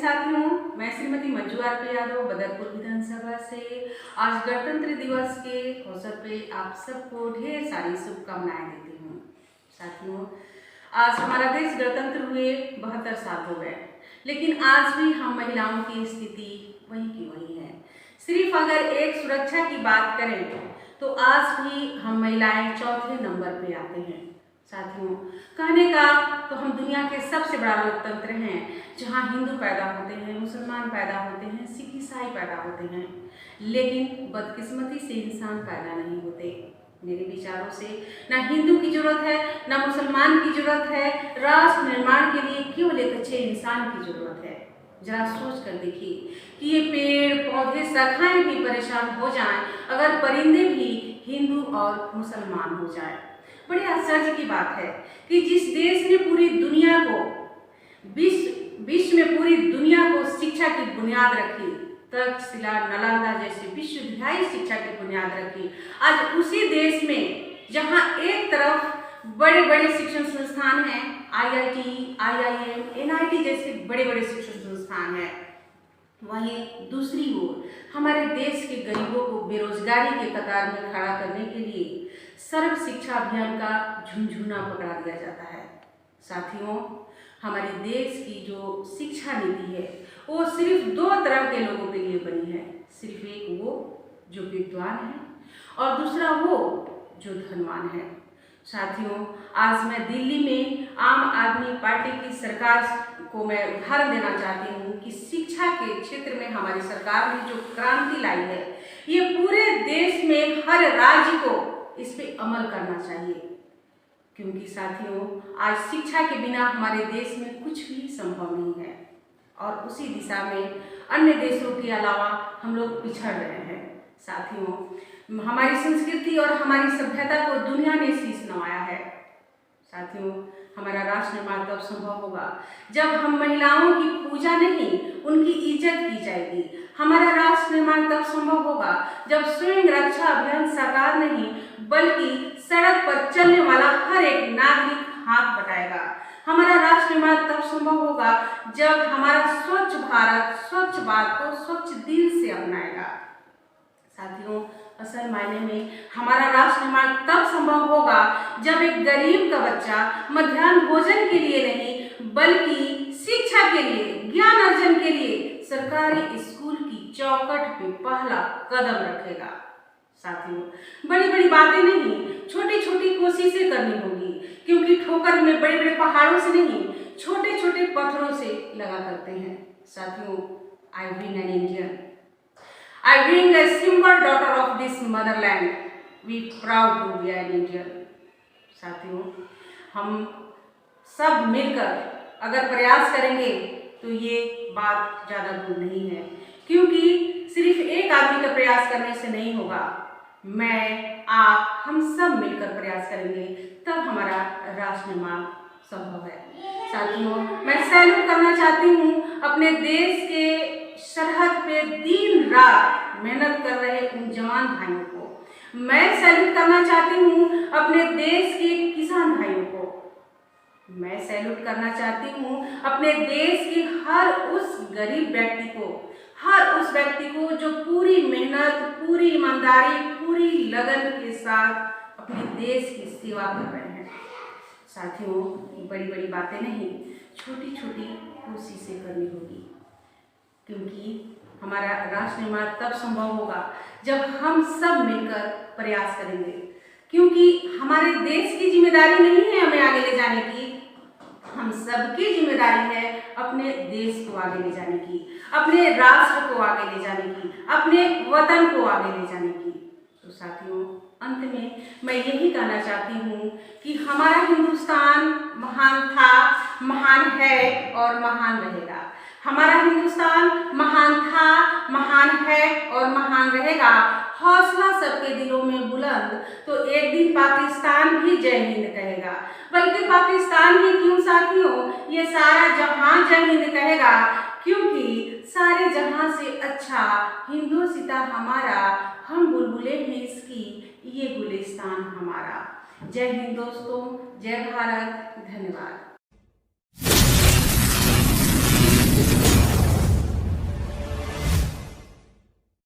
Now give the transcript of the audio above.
साथियों, मैं श्रीमती मंजू आर.पी. यादव बदरपुर विधानसभा से आज गणतंत्र दिवस के अवसर पे आप सबको ढेर सारी शुभकामनाएं देती हूँ। साथियों, आज हमारा देश गणतंत्र हुए 72 साल हो गए, लेकिन आज भी हम महिलाओं की स्थिति वही की वही है। सिर्फ अगर एक सुरक्षा की बात करें तो आज भी हम महिलाएं चौथे नंबर पे आते हैं। साथियों, कहने का तो हम दुनिया के सबसे बड़ा लोकतंत्र हैं, जहां हिंदू पैदा होते हैं, मुसलमान पैदा होते हैं, सिख ईसाई पैदा होते हैं, लेकिन बदकिस्मती से इंसान पैदा नहीं होते। मेरे विचारों से ना हिंदू की जरूरत है, ना मुसलमान की जरूरत है। राष्ट्र निर्माण के लिए केवल एक अच्छे इंसान की जरूरत है। जरा सोच कर देखिए कि ये पेड़ पौधे शाखाएं भी परेशान हो जाएं अगर परिंदे भी हिंदू और मुसलमान हो जाएं। बड़े आश्चर्य की बात है कि जिस देश ने पूरी दुनिया को विश्व में पूरी दुनिया को शिक्षा की बुनियाद रखी, तक्षशिला, नालंदा जैसे विश्वविद्यालय शिक्षा की बुनियाद रखी, आज उसी देश में जहां एक तरफ बड़े बड़े शिक्षण संस्थान हैं, IIT, IIM, NIT जैसे बड़े बड़े शिक्षण संस्थान हैं, वहीं दूसरी ओर हमारे देश के गरीबों को बेरोजगारी के कतार में खड़ा करने के लिए सर्व शिक्षा अभियान का झुनझुना पकड़ा दिया जाता है। साथियों, हमारे देश की जो शिक्षा नीति है वो सिर्फ दो तरह के लोगों के लिए बनी है। सिर्फ एक वो जो विद्वान है और दूसरा वो जो धनवान है। साथियों, आज मैं दिल्ली में आम आदमी पार्टी की सरकार को मैं उदाहरण देना चाहती हूँ कि शिक्षा के क्षेत्र में हमारी सरकार ने जो क्रांति लाई है, ये पूरे देश में हर राज्य को इस पे अमल करना चाहिए, क्योंकि साथियों आज शिक्षा के बिना हमारे देश में कुछ भी संभव नहीं है और उसी दिशा में अन्य देशों के अलावा हम लोग पिछड़ रहे हैं। साथियों, हमारी संस्कृति और हमारी सभ्यता को दुनिया ने शीश नवाया है। साथियों, हमारा राष्ट्र निर्माण तब संभव होगा जब हम महिलाओं की पूजा नहीं उनकी इज्जत की जाएगी। हमारा राष्ट्र निर्माण तब संभव होगा जब स्वयं रक्षा अभियान साकार नहीं बल्कि सड़क पर चलने वाला हर एक नागरिक हाथ बटाएगा। हमारा राष्ट्र निर्माण तब संभव होगा जब हमारा स्वच्छ भारत स्वच्छ बात को स्वच्छ दिल से अपनाएगा। साथियों, असल मायने में हमारा राष्ट्र निर्माण तब संभव होगा जब एक गरीब का बच्चा मध्याह्न भोजन के लिए नहीं बल्कि शिक्षा के लिए, ज्ञान अर्जन के लिए सरकारी स्कूल की चौखट पे पहला कदम रखेगा। साथियों, बड़ी बड़ी बातें नहीं, छोटी छोटी कोशिशें करनी होगी, क्योंकि ठोकर में बड़े बड़े पहाड़ों से नहीं छोटे छोटे पत्थरों से लगा करते हैं। साथियों, I being an Indian, I being a simple daughter of this motherland, we proud to be an Indian. साथियों, हम सब मिलकर अगर प्रयास करेंगे तो ये बात ज़्यादा दूर नहीं है, क्योंकि सिर्फ एक आदमी का प्रयास करने से नहीं होगा। मैं, आप, हम सब मिलकर प्रयास करेंगे तब हमारा राष्ट्र निर्माण संभव है। साथियों, मैं सैल्यूट करना चाहती हूँ अपने देश के सरहद पे दिन रात मेहनत कर रहे उन जवान भाइयों को। मैं सैल्यूट करना चाहती हूँ अपने देश के किसान भाइयों को। मैं सैल्यूट करना चाहती हूँ अपने देश के हर उस गरीब व्यक्ति को, हर उस व्यक्ति को जो पूरी मेहनत, पूरी ईमानदारी, पूरी लगन के साथ अपने देश की सेवा कर रहे हैं। साथियों, बड़ी बड़ी बातें नहीं, छोटी छोटी कोशिशें करनी होगी, क्योंकि हमारा राष्ट्र निर्माण तब संभव होगा जब हम सब मिलकर प्रयास करेंगे, क्योंकि हमारे देश की जिम्मेदारी नहीं है हमें आगे ले जाने की, हम सबकी जिम्मेदारी है अपने देश को आगे ले जाने की, अपने राष्ट्र को आगे ले जाने की, अपने वतन को आगे ले जाने की। तो साथियों, अंत में मैं यही कहना चाहती हूँ कि हमारा हिंदुस्तान महान था, महान है और महान रहेगा। हमारा हिंदुस्तान महान था, महान है और महान रहेगा। हौसला सबके दिलों में बुलंद तो एक दिन पाकिस्तान भी जय हिंद कहेगा। बल्कि पाकिस्तान ही क्यों साथियों, ये सारा जहां जय हिंद कहेगा, क्योंकि सारे जहां से अच्छा हिंदुस्तान हमारा, हम बुलबुलें हैं इसकी, ये गुलिस्तान हमारा। जय हिंद दोस्तों, जय भारत, धन्यवाद।